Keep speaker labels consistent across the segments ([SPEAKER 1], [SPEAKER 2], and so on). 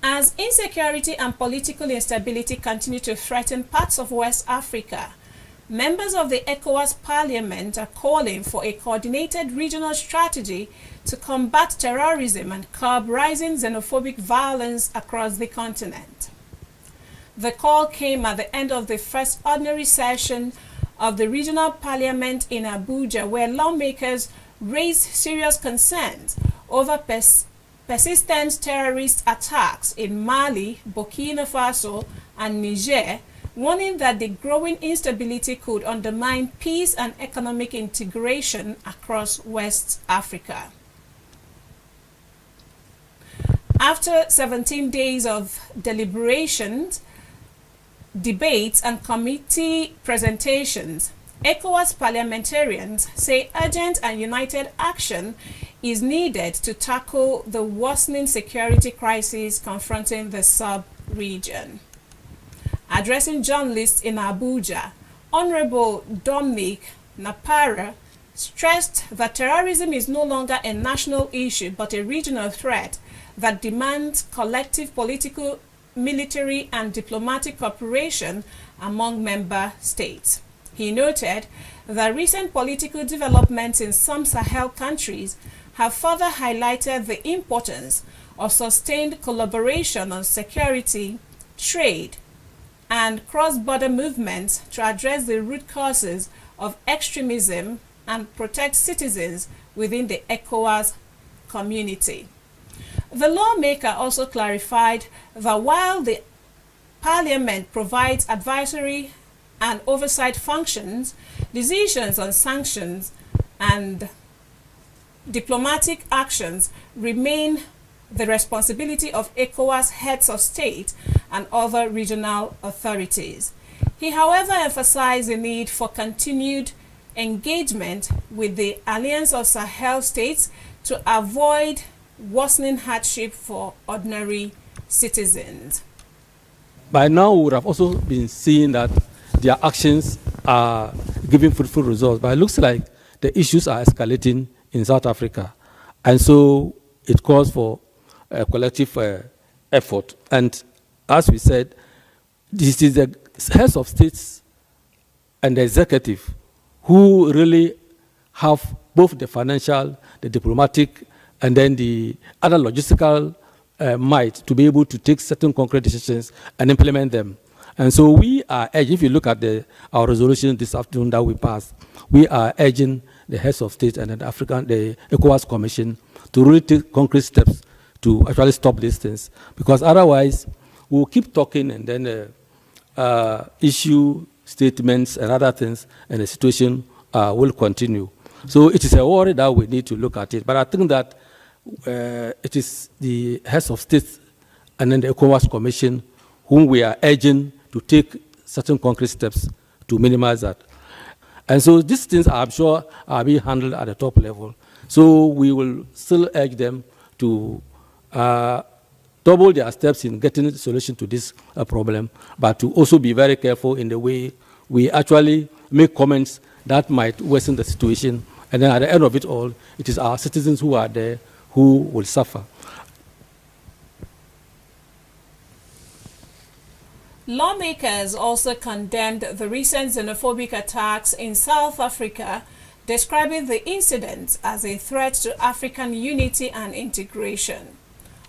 [SPEAKER 1] As insecurity and political instability continue to threaten parts of West Africa, members of the Ecowas Parliament are calling for a coordinated regional strategy to combat terrorism and curb rising xenophobic violence across the continent. The call came at the end of the first ordinary session of the regional parliament in Abuja, where lawmakers raised serious concerns over persistent terrorist attacks in Mali, Burkina Faso, and Niger, warning that the growing instability could undermine peace and economic integration across West Africa. After 17 days of deliberations, debates, and committee presentations, ECOWAS parliamentarians say urgent and united action is needed to tackle the worsening security crisis confronting the sub-region. Addressing journalists in Abuja, Honorable Dominic Napara stressed that terrorism is no longer a national issue but a regional threat that demands collective political, military, and diplomatic cooperation among member states. He noted that recent political developments in some Sahel countries have further highlighted the importance of sustained collaboration on security, trade, and cross-border movements to address the root causes of extremism and protect citizens within the ECOWAS community. The lawmaker also clarified that while the Parliament provides advisory and oversight functions, decisions on sanctions and diplomatic actions remain the responsibility of ECOWAS heads of state and other regional authorities. He, however, emphasized the need for continued engagement with the Alliance of Sahel states to avoid worsening hardship for ordinary citizens.
[SPEAKER 2] By now, we would have also been seeing that their actions are giving fruitful results, but it looks like the issues are escalating in South Africa. And so it calls for a collective effort. And as we said, this is the heads of states and the executive who really have both the financial, the diplomatic, and then the other logistical might to be able to take certain concrete decisions and implement them. And so we are urging, if you look at our resolution this afternoon that we passed, we are urging the heads of state and the ECOWAS Commission to really take concrete steps to actually stop these things. Because otherwise, we'll keep talking and then issue statements and other things, and the situation will continue. So it is a worry that we need to look at it. But I think that it is the heads of state and then the ECOWAS Commission whom we are urging to take certain concrete steps to minimize that. And so these things, I'm sure, are being handled at the top level. So we will still urge them to double their steps in getting a solution to this problem, but to also be very careful in the way we actually make comments that might worsen the situation. And then at the end of it all, it is our citizens who are there who will suffer.
[SPEAKER 1] Lawmakers also condemned the recent xenophobic attacks in South Africa, describing the incidents as a threat to African unity and integration.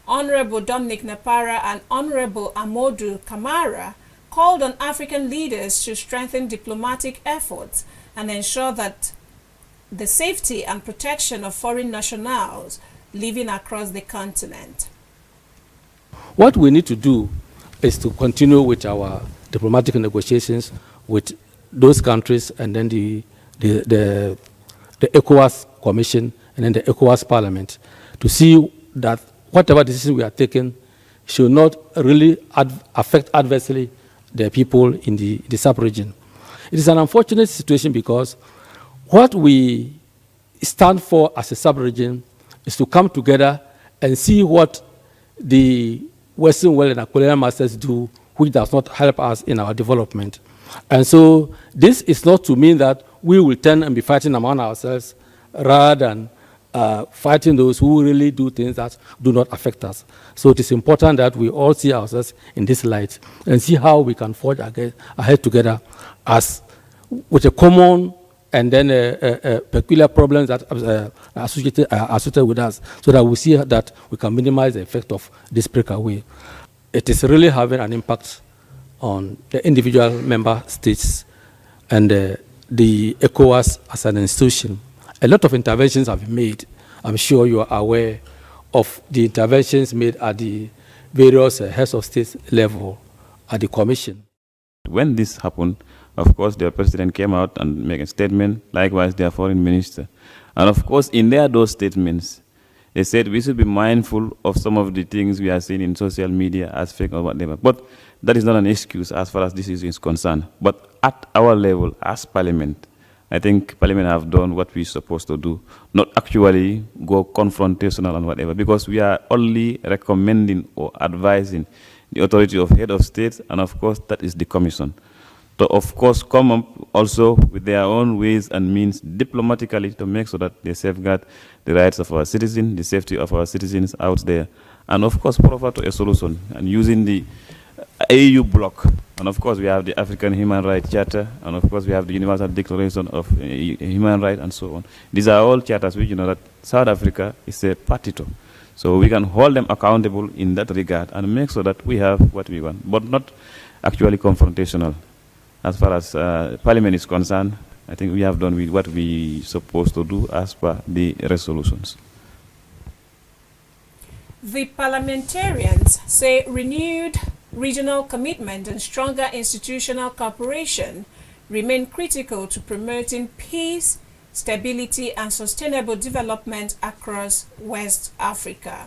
[SPEAKER 1] Honorable Dominic Napara and Honorable Amadou Kamara called on African leaders to strengthen diplomatic efforts and ensure that the safety and protection of foreign nationals living across the continent.
[SPEAKER 2] What we need to do is to continue with our diplomatic negotiations with those countries, and then the ECOWAS Commission and then the ECOWAS Parliament, to see that whatever decision we are taking should not really affect adversely the people in the sub-region. It is an unfortunate situation because what we stand for as a sub-region is to come together and see what the Western world and our colonial masters do, which does not help us in our development. And so this is not to mean that we will turn and be fighting among ourselves rather than fighting those who really do things that do not affect us. So it is important that we all see ourselves in this light and see how we can forge ahead together as with a common and then peculiar problems that are associated with us, so that we see that we can minimize the effect of this breakaway. It is really having an impact on the individual member states and the ECOWAS as an institution. A lot of interventions have been made. I'm sure you are aware of the interventions made at the various heads of state level at the Commission.
[SPEAKER 3] When this happened, of course, their president came out and made a statement, likewise their foreign minister. And of course, in those statements, they said we should be mindful of some of the things we are seeing in social media as fake or whatever. But that is not an excuse as far as this issue is concerned. But at our level, as Parliament, I think Parliament have done what we're supposed to do, not actually go confrontational and whatever, because we are only recommending or advising the authority of head of state, and of course that is the Commission. To of course come up also with their own ways and means diplomatically to make sure that they safeguard the rights of our citizens, the safety of our citizens out there, and of course provide to a solution and using the AU bloc. And of course we have the African Human Rights Charter, and of course we have the Universal Declaration of Human Rights and so on. These are all charters which you know that South Africa is a party to. So we can hold them accountable in that regard and make sure that we have what we want, but not actually confrontational. As far as Parliament is concerned, I think we have done with what we supposed to do as per the resolutions.
[SPEAKER 1] The parliamentarians say renewed regional commitment and stronger institutional cooperation remain critical to promoting peace, stability, and sustainable development across West Africa.